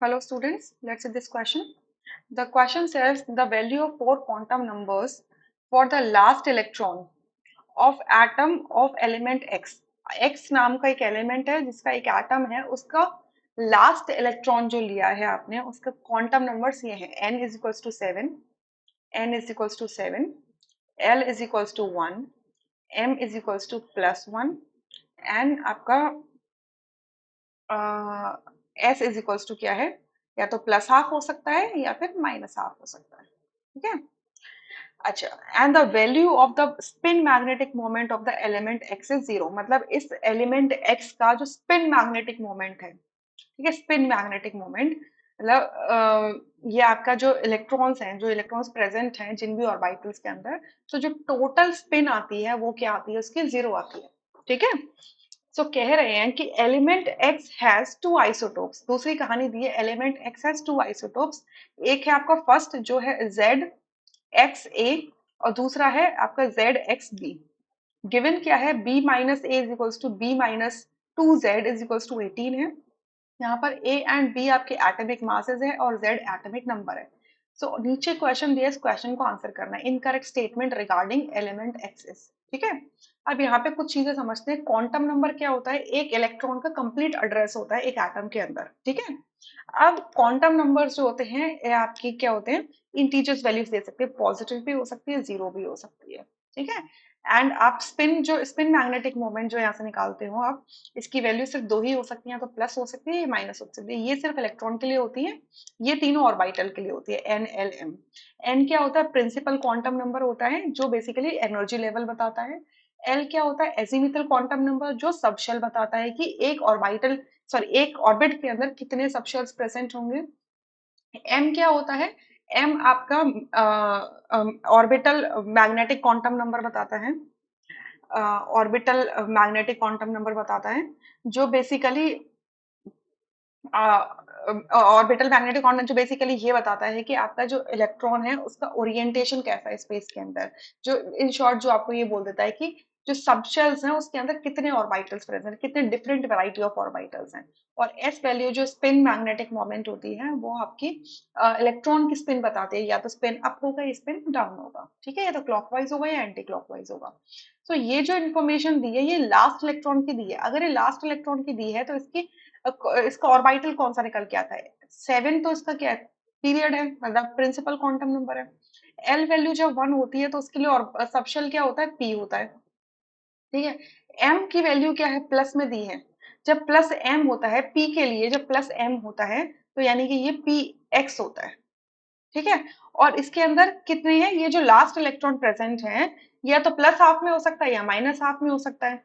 Hello students, let's see this question. The question says the value of four quantum numbers for the last electron of atom of element X. X नाम का एक element है जिसका एक atom है, उसका last electron जो लिया है आपने, उसका क्वांटम नंबर्स ये है n is equals to 7, n is equals to 7, l is equals to 1, m is equals to +1 and आपका एस इज इक्वल्स टू क्या है, या तो प्लस हाफ हो सकता है या फिर माइनस हाफ हो सकता है। ठीक है, अच्छा, and the value of the spin magnetic moment of the element x is 0। मतलब इस एलिमेंट एक्स का जो स्पिन मैग्नेटिक मोमेंट है, ठीक है, स्पिन मैग्नेटिक मोमेंट मतलब ये आपका जो इलेक्ट्रॉन्स हैं, जो इलेक्ट्रॉन्स प्रेजेंट हैं जिन भी ऑर्बिटल्स के अंदर, तो जो टोटल स्पिन आती है वो क्या आती है, उसकी 0 आती है। ठीक है, सो कह रहे हैं कि element X has two isotopes. दूसरी कहानी दी है, element X has two isotopes. एक है आपका फर्स्ट जो है जेड एक्स ए, और दूसरा है आपका जेड एक्स बी। गिवन क्या है, B minus A is equals to B minus 2z is equals to 18 है। यहाँ पर ए एंड बी आपके एटॉमिक मासेस है और जेड एटॉमिक नंबर है। सो नीचे क्वेश्चन दिया, इस क्वेश्चन को आंसर करना है। Incorrect statement regarding element axis. ठीक है, अब यहाँ पे कुछ चीजें समझते हैं। क्वांटम नंबर क्या होता है, एक इलेक्ट्रॉन का कंप्लीट एड्रेस होता है एक एटम के अंदर। ठीक है, अब क्वांटम नंबर्स जो होते हैं ये आपकी क्या होते हैं, इंटीजर्स वैल्यूज दे सकते हैं, पॉजिटिव भी हो सकती है, जीरो भी हो सकती है। ठीक है, एंड आप स्पिन मैग्नेटिक मोमेंट जो यहाँ से निकालते हो आप, इसकी वैल्यू सिर्फ दो ही हो सकती है, या तो प्लस हो सकती है या माइनस हो सकती है। ये सिर्फ इलेक्ट्रॉन के लिए होती है, ये तीनों ऑर्बिटल के लिए होती है, एन एल एम। एन क्या होता है, प्रिंसिपल क्वांटम नंबर होता है जो बेसिकली एनर्जी लेवल बताता है। एल क्या होता है, एजीमिथल क्वांटम नंबर जो सबशेल बताता है कि एक ऑर्बिटल, सॉरी एक ऑर्बिट के अंदर कितने सबशेल्स प्रेजेंट होंगे। एम क्या होता है, एम आपका ऑर्बिटल मैग्नेटिक क्वांटम नंबर बताता है। ऑर्बिटल मैग्नेटिक क्वांटम नंबर बताता है जो बेसिकली ऑर्बिटल मैग्नेटिक क्वांटम जो बेसिकली ये बताता है कि आपका जो इलेक्ट्रॉन है उसका ओरिएंटेशन कैसा है स्पेस के अंदर। जो इन शॉर्ट जो आपको ये बोल देता है कि जो सबशेल्स हैं उसके अंदर कितने ऑर्बिटल्स प्रेजेंट हैं, कितने डिफरेंट वैरायटी ऑफ ऑर्बिटल्स हैं। और एस वैल्यू जो स्पिन मैग्नेटिक मोमेंट होती है वो आपकी इलेक्ट्रॉन की स्पिन बताती है, या तो स्पिन अप होगा या स्पिन डाउन होगा। ठीक है, या तो क्लॉकवाइज होगा या एंटी क्लॉकवाइज होगा। तो ये जो इन्फॉर्मेशन दी है ये लास्ट इलेक्ट्रॉन की दी है। अगर ये लास्ट इलेक्ट्रॉन की दी है तो इसका ऑर्बिटल कौन सा निकल के आता है, 7, तो इसका क्या है, पीरियड है, मतलब प्रिंसिपल क्वांटम नंबर है। एल वैल्यू जब 1 होती है तो उसके लिए और सबशेल क्या होता है, पी होता है। ठीक है, एम की वैल्यू क्या है, प्लस में दी है। जब प्लस एम होता है पी के लिए, जब प्लस एम होता है तो यानी कि ये पी एक्स होता है। ठीक है, और इसके अंदर कितने हैं, ये जो लास्ट इलेक्ट्रॉन प्रेजेंट है या तो प्लस हाफ में हो सकता है या माइनस हाफ में हो सकता है।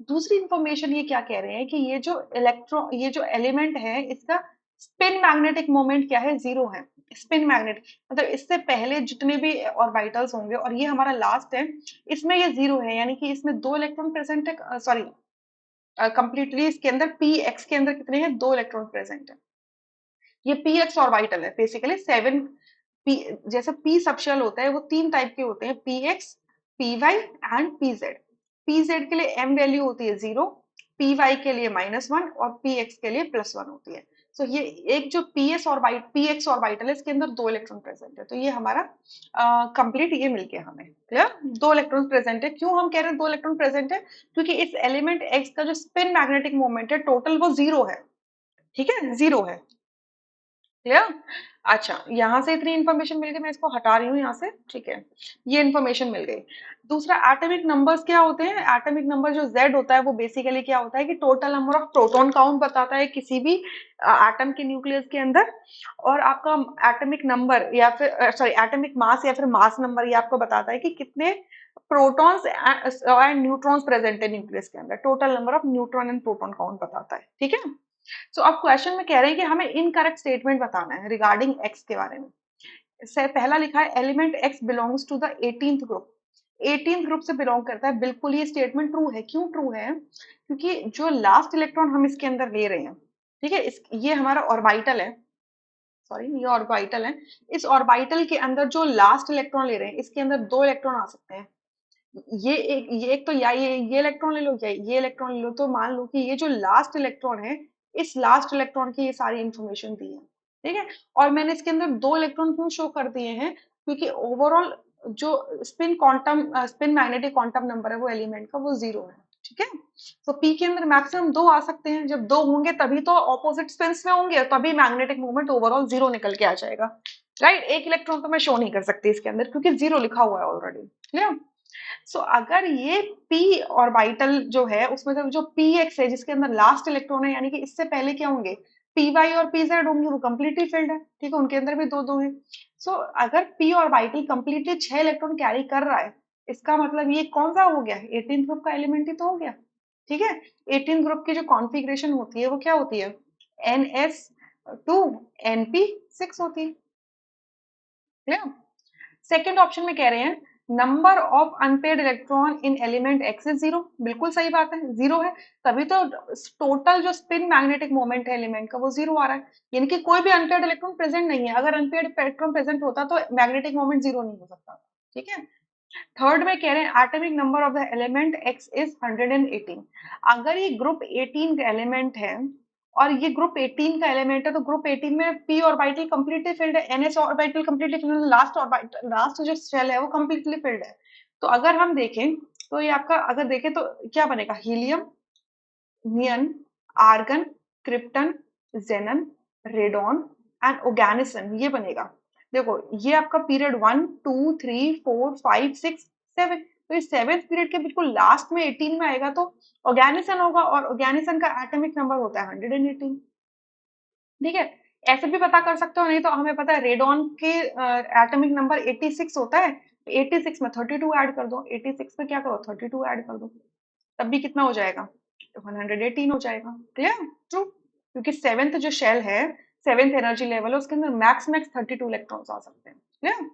दूसरी इंफॉर्मेशन ये क्या कह रहे हैं कि ये जो इलेक्ट्रॉन, ये जो एलिमेंट है इसका स्पिन मैग्नेटिक मोमेंट क्या है, 0 है। स्पिन मैग्नेट मतलब इससे पहले जितने भी ऑर्बिटल्स होंगे और ये हमारा लास्ट है, इसमें ये 0 है, यानी कि इसमें दो इलेक्ट्रॉन प्रेजेंट है। सॉरी, कंप्लीटली इसके अंदर पी एक्स के अंदर कितने हैं, दो इलेक्ट्रॉन प्रेजेंट है। ये पी एक्स ऑर्बिटल है बेसिकली 7 पी। जैसे पी सबशेल होता है वो तीन टाइप के होते हैं, P X, P Y and P Z. P Z के लिए एम वैल्यू होती है 0, पी वाई के लिए -1 और पी एक्स के लिए +1 होती है। तो ये एक जो पी एक्स ऑर्बिटल है इसके अंदर दो इलेक्ट्रॉन प्रेजेंट है। तो ये हमारा कंप्लीट ये मिलके हमें क्लियर, दो इलेक्ट्रॉन प्रेजेंट है। क्यों हम कह रहे हैं दो इलेक्ट्रॉन प्रेजेंट है, क्योंकि इस एलिमेंट एक्स का जो स्पिन मैग्नेटिक मोमेंट है टोटल वो 0 है। ठीक है, 0 है, क्लियर। अच्छा, यहाँ से इतनी इन्फॉर्मेशन मिल गई, मैं इसको हटा रही हूँ यहाँ से। ठीक है, ये इन्फॉर्मेशन मिल गई। दूसरा, एटॉमिक नंबर्स क्या होते हैं, एटॉमिक नंबर जो Z होता है वो बेसिकली क्या होता है कि total number of proton count बताता है किसी भी एटम के न्यूक्लियस के अंदर। और आपका एटॉमिक नंबर या फिर सॉरी एटॉमिक मास या फिर मास नंबर ये आपको बताता है कि कितने प्रोटॉन्स एंड न्यूट्रॉन्स प्रेजेंट है न्यूक्लियस के अंदर। Total number of neutron and proton count बताता है। ठीक है, सो अब क्वेश्चन में कह रहे हैं कि हमें इनकरेक्ट स्टेटमेंट बताना है रिगार्डिंग एक्स के बारे में। इससे पहला लिखा है element X belongs to the 18th group. 18th group से बिलोंग करता है, बिल्कुल ये स्टेटमेंट ट्रू है। क्यों ट्रू है, क्योंकि जो लास्ट इलेक्ट्रॉन हम इसके अंदर ले रहे हैं, ठीक है, ये हमारा ऑर्बिटल है, सॉरी ये ऑर्बिटल है। इस ऑर्बिटल के अंदर जो लास्ट इलेक्ट्रॉन ले रहे हैं इसके अंदर दो इलेक्ट्रॉन आ सकते हैं। ये एक तो या ये इलेक्ट्रॉन ले लो या ये इलेक्ट्रॉन ले लो। तो मान लो कि ये जो लास्ट इलेक्ट्रॉन है, इस लास्ट इलेक्ट्रॉन की ये सारी इंफॉर्मेशन दी है। ठीक है। और मैंने इसके अंदर 2 इलेक्ट्रॉन क्यों शो कर दिए हैं, क्योंकि ओवरऑल जो स्पिन मैग्नेटिक क्वांटम नंबर है वो एलिमेंट का वो 0 है। ठीक है। तो पी के अंदर मैक्सिमम 2 आ सकते हैं, जब 2 होंगे तभी तो ऑपोजिट स्पिन्स में होंगे, तभी मैग्नेटिक मूवमेंट ओवरऑल 0 निकल के आ जाएगा। राइट, एक इलेक्ट्रॉन तो मैं शो नहीं कर सकती इसके अंदर क्योंकि 0 लिखा हुआ है ऑलरेडी। क्लियर। सो अगर ये p ऑर्बिटल जो है उसमें जो px है जिसके अंदर लास्ट इलेक्ट्रॉन है, यानी कि इससे पहले क्या होंगे, py और pz होंगे, वो कंप्लीटली फिल्ड है। ठीक है, उनके अंदर भी दो दो है। सो अगर p orbital completely 6 electron carry कर रहा है, इसका मतलब ये कौन सा हो गया, 18th ग्रुप का एलिमेंट ही तो हो गया। ठीक है। 18th ग्रुप की जो कॉन्फ़िगरेशन होती है वो क्या होती है, ns2 np6 होती है। क्लियर। सेकेंड ऑप्शन में कह रहे हैं number of unpaired electron in element x is 0। बिल्कुल सही बात है, 0 है, तभी तो टोटल जो स्पिन मैग्नेटिक मोमेंट है एलिमेंट का वो 0 आ रहा है, यानी कि कोई भी अनपेड इलेक्ट्रॉन प्रेजेंट नहीं है। अगर अनपेड इलेक्ट्रॉन प्रेजेंट होता तो मैग्नेटिक मोमेंट 0 नहीं हो सकता। ठीक है। थर्ड में कह रहे हैं atomic number of the element x is 118। अगर ये ग्रुप 18 का एलिमेंट है और ये ग्रुप 18 का एलिमेंट है, तो ग्रुप 18 में p ऑर्बिटल कंप्लीटली फिल्ड है, ns ऑर्बिटल कंप्लीटली फिल्ड है, लास्ट ऑर्बिटल लास्ट जो शेल है वो कंप्लीटली फिल्ड है। तो अगर हम देखें तो ये आपका अगर देखें तो क्या बनेगा, helium, neon, argon, krypton, xenon, radon and oganesson, ये बनेगा। देखो ये आपका पीरियड 1 2 3 4 5 6 7, तो इस सेवेंथ पीरियड के बिल्कुल लास्ट में 18 में आएगा तो ओगैनिसन होगा, और ओगैनिसन का एटॉमिक नंबर होता है 118। ठीक है। ऐसे भी पता कर सकते हो, नहीं तो हमें पता है रेडॉन के एटॉमिक नंबर 86 होता है, 86 में 32 ऐड कर दो, 86 में क्या करो 32 ऐड कर दो, तब भी कितना हो जाएगा, 118 हो जाएगा। क्लियर। ट्रू। क्योंकि सेवेंथ जो शेल है, सेवेंथ एनर्जी लेवल है, उसके अंदर मैक्स मैक्स 32 इलेक्ट्रॉन्स आ सकते हैं। क्लियर।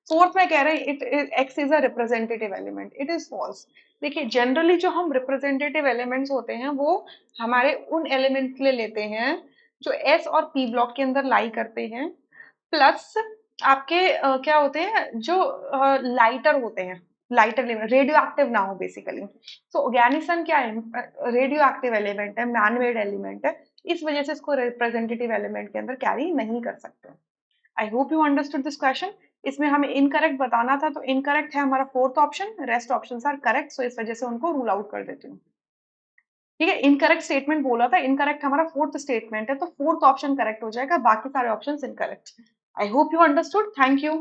फोर्थ में कह रहे हैं it X is a representative element, it is false. देखिए जनरली जो हम रिप्रेजेंटेटिव एलिमेंट्स होते हैं वो हमारे उन एलिमेंट के लिए लेते हैं जो एस और पी ब्लॉक के अंदर लाई करते हैं, प्लस आपके क्या होते हैं जो लाइटर होते हैं, लाइटर रेडियो एक्टिव ना हो बेसिकली। सो ऑर्गेनिज्म क्या है, रेडियो एक्टिव एलिमेंट है, मैनमेड एलिमेंट है, इस वजह से इसको रिप्रेजेंटेटिव एलिमेंट के अंदर कैरी नहीं कर सकते। I hope you understood this question. इसमें हमें इनकरेक्ट बताना था, तो इनकरेक्ट है हमारा fourth option, rest option are correct, so इस वजह से उनको रूल आउट कर देती हूँ। ठीक है, इनकरेक्ट स्टेटमेंट बोला था, इनकरेक्ट हमारा फोर्थ स्टेटमेंट है, तो फोर्थ ऑप्शन करेक्ट हो जाएगा, बाकी सारे option incorrect. I hope you understood, thank you.